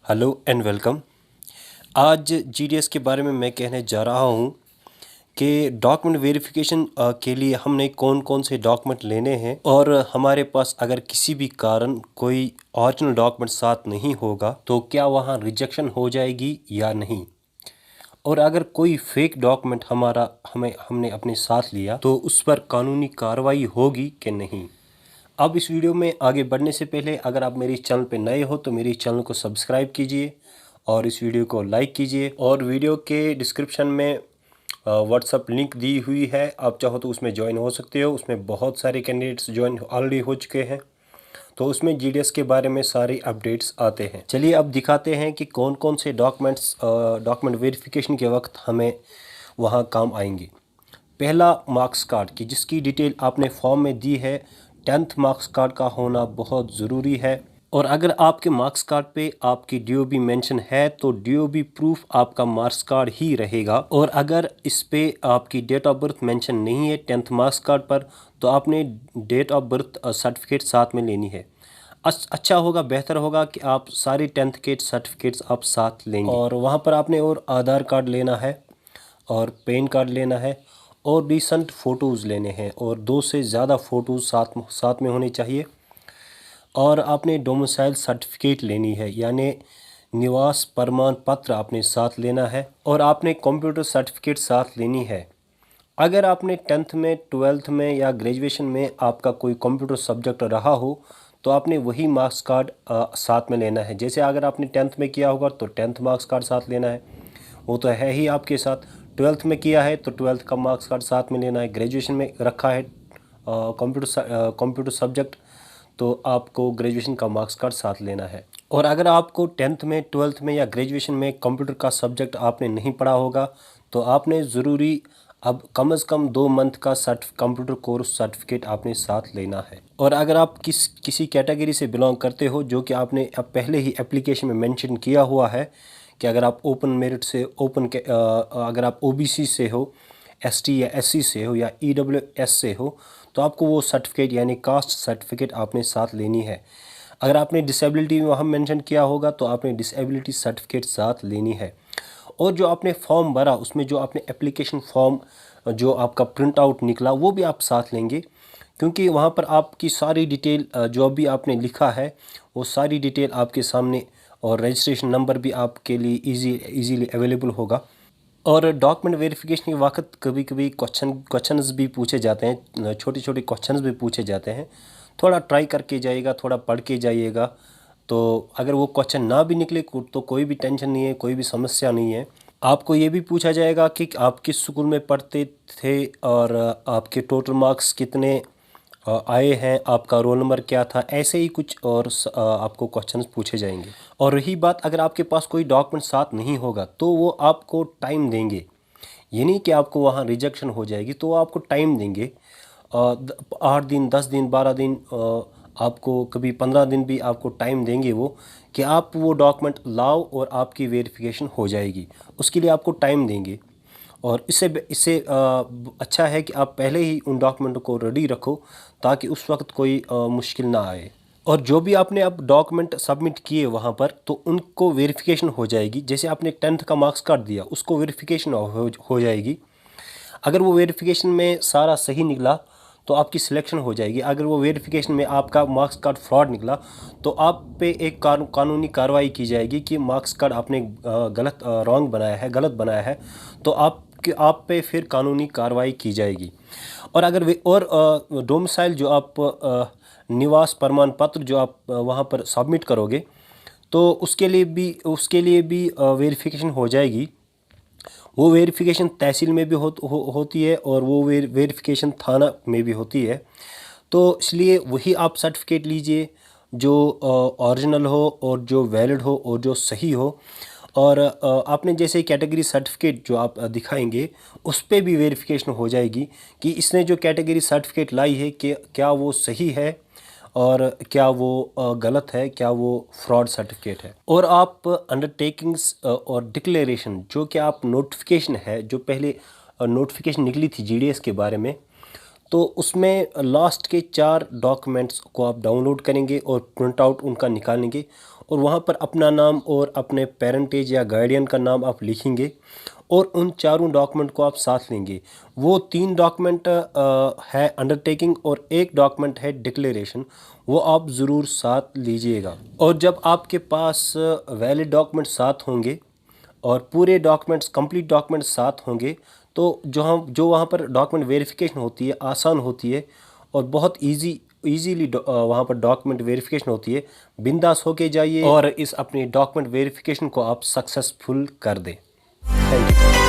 Hello and welcome. आज GDS के बारे में मैं कहने जा रहा हूँ कि डॉक्यूमेंट वेरिफिकेशन के लिए हमने कौन कौन से डॉक्यूमेंट लेने हैं और हमारे पास अगर किसी भी कारण कोई ओरिजिनल डॉक्यूमेंट साथ नहीं होगा तो क्या वहाँ रिजेक्शन हो जाएगी या नहीं, और अगर कोई फेक डॉक्यूमेंट हमने अपने साथ लिया तो उस पर कानूनी कार्रवाई होगी कि नहीं। अब इस वीडियो में आगे बढ़ने से पहले अगर आप मेरे चैनल पर नए हो तो मेरे चैनल को सब्सक्राइब कीजिए और इस वीडियो को लाइक कीजिए, और वीडियो के डिस्क्रिप्शन में व्हाट्सअप लिंक दी हुई है, आप चाहो तो उसमें ज्वाइन हो सकते हो। उसमें बहुत सारे कैंडिडेट्स ज्वाइन ऑलरेडी हो चुके हैं, तो उसमें जीडीएस के बारे में सारे अपडेट्स आते हैं। चलिए अब दिखाते हैं कि कौन कौन से डॉक्यूमेंट वेरिफिकेशन के वक्त हमें वहाँ काम आएंगे। पहला, मार्क्स कार्ड की जिसकी डिटेल आपने फॉर्म में दी है। 10th मार्क्स कार्ड का होना बहुत ज़रूरी है, और अगर आपके मार्क्स कार्ड पे आपकी डीओबी मेंशन है तो डीओबी प्रूफ आपका मार्क्स कार्ड ही रहेगा। और अगर इस पे आपकी डेट ऑफ बर्थ मेंशन नहीं है 10th मार्क्स कार्ड पर तो आपने डेट ऑफ बर्थ सर्टिफिकेट साथ में लेनी है। अच्छा होगा, बेहतर होगा कि आप सारे 10th के सर्टिफिकेट्स आप साथ लेंगे, और वहाँ पर आपने और आधार कार्ड लेना है और पैन कार्ड लेना है और रिसेंट फ़ोटोज़ लेने हैं, और 2 से ज़्यादा फ़ोटोज़ साथ में होने चाहिए। और आपने डोमिसाइल सर्टिफिकेट लेनी है, यानी निवास प्रमाण पत्र आपने साथ लेना है, और आपने कंप्यूटर सर्टिफिकेट साथ लेनी है। अगर आपने 10th में 12th में या ग्रेजुएशन में आपका कोई कंप्यूटर सब्जेक्ट रहा हो तो आपने वही मार्क्स कार्ड साथ में लेना है। जैसे अगर आपने 10th में किया होगा तो 10th मार्क्स कार्ड साथ लेना है, वो तो है ही आपके साथ। 12th में किया है तो 12th का मार्क्स कार्ड साथ में लेना है। ग्रेजुएशन में रखा है कंप्यूटर सब्जेक्ट तो आपको ग्रेजुएशन का मार्क्स कार्ड साथ लेना है। और अगर आपको 10th में 12th में या ग्रेजुएशन में कंप्यूटर का सब्जेक्ट आपने नहीं पढ़ा होगा तो आपने ज़रूरी अब कम से कम 2 मंथ का कंप्यूटर कोर्स सर्टिफिकेट आपने साथ लेना है। और अगर आप किसी कैटेगरी से बिलोंग करते हो जो कि आपने अब पहले ही एप्लीकेशन में मेंशन किया हुआ है कि अगर आप ओपन मेरिट से अगर आप ओबीसी से हो, एसटी या एससी से हो या ईडब्ल्यूएस से हो तो आपको वो सर्टिफिकेट यानी कास्ट सर्टिफिकेट आपने साथ लेनी है। अगर आपने डिसेबिलिटी में वहाँ मेंशन किया होगा तो आपने डिसेबिलिटी सर्टिफिकेट साथ लेनी है। और जो आपने फॉर्म भरा उसमें जो आपने एप्लीकेशन फॉर्म जो आपका प्रिंट आउट निकला वो भी आप साथ लेंगे, क्योंकि वहाँ पर आपकी सारी डिटेल जो भी आपने लिखा है वो सारी डिटेल आपके सामने, और रजिस्ट्रेशन नंबर भी आपके लिए इजीली अवेलेबल होगा। और डॉक्यूमेंट वेरिफिकेशन के वक्त कभी कभी क्वेश्चंस भी पूछे जाते हैं, छोटे छोटे क्वेश्चंस भी पूछे जाते हैं। थोड़ा ट्राई करके जाइएगा, थोड़ा पढ़ के जाइएगा, तो अगर वो क्वेश्चन ना भी निकले तो कोई भी टेंशन नहीं है, कोई भी समस्या नहीं है। आपको ये भी पूछा जाएगा कि आप किस स्कूल में पढ़ते थे और आपके टोटल मार्क्स कितने आए हैं, आपका रोल नंबर क्या था, ऐसे ही कुछ और आपको क्वेश्चंस पूछे जाएंगे। और रही बात अगर आपके पास कोई डॉक्यूमेंट साथ नहीं होगा तो वो आपको टाइम देंगे, ये नहीं कि आपको वहाँ रिजेक्शन हो जाएगी, तो वो आपको टाइम देंगे 8 दिन, 10 दिन, 12 दिन, आपको कभी 15 दिन भी आपको टाइम देंगे वो, कि आप वो डॉक्यूमेंट लाओ और आपकी वेरिफिकेशन हो जाएगी। उसके लिए आपको टाइम देंगे, और इससे अच्छा है कि आप पहले ही उन डॉक्यूमेंटों को रेडी रखो ताकि उस वक्त कोई मुश्किल ना आए। और जो भी आपने अब डॉक्यूमेंट सबमिट किए वहाँ पर तो उनको वेरिफिकेशन हो जाएगी। जैसे आपने 10th का मार्क्स कार्ड दिया उसको वेरिफिकेशन हो जाएगी। अगर वो वेरिफिकेशन में सारा सही निकला तो आपकी सिलेक्शन हो जाएगी। अगर वो वेरिफिकेशन में आपका मार्क्स कार्ड फ्रॉड निकला तो आप पे एक कानूनी कार्रवाई की जाएगी कि मार्क्स कार्ड आपने रॉन्ग बनाया है, गलत बनाया है, तो आप पे फिर कानूनी कार्रवाई की जाएगी। और अगर डोमिसाइल जो आप निवास प्रमाण पत्र जो आप वहाँ पर सबमिट करोगे तो उसके लिए भी वेरिफिकेशन हो जाएगी। वो वेरिफिकेशन तहसील में भी होती है और वो वेरिफिकेशन थाना में भी होती है। तो इसलिए वही आप सर्टिफिकेट लीजिए जो ओरिजिनल हो और जो वैलिड हो और जो सही हो। और आपने जैसे कैटेगरी सर्टिफिकेट जो आप दिखाएंगे उस पर भी वेरिफिकेशन हो जाएगी कि इसने जो कैटेगरी सर्टिफिकेट लाई है कि क्या वो सही है और क्या वो गलत है, क्या वो फ्रॉड सर्टिफिकेट है। और आप अंडरटेकिंग्स और डिक्लेरेशन जो कि आप नोटिफिकेशन है, जो पहले नोटिफिकेशन निकली थी जीडीएस के बारे में, तो उसमें लास्ट के 4 डॉक्यूमेंट्स को आप डाउनलोड करेंगे और प्रिंट आउट उनका निकालेंगे और वहाँ पर अपना नाम और अपने पेरेंटेज या गार्डियन का नाम आप लिखेंगे और उन चारों डॉक्यूमेंट को आप साथ लेंगे। वो 3 डॉक्यूमेंट है अंडरटेकिंग और एक डॉक्यूमेंट है डिक्लेरेशन, वो आप ज़रूर साथ लीजिएगा। और जब आपके पास वैलिड डॉक्यूमेंट साथ होंगे और पूरे डॉक्यूमेंट्स कंप्लीट डॉक्यूमेंट्स साथ होंगे तो जो वहाँ पर डॉक्यूमेंट वेरिफिकेशन होती है आसान होती है और बहुत इजीली वहाँ पर डॉक्यूमेंट वेरिफिकेशन होती है। बिंदास होके जाइए और इस अपनी डॉक्यूमेंट वेरिफिकेशन को आप सक्सेसफुल कर दें। Thank you.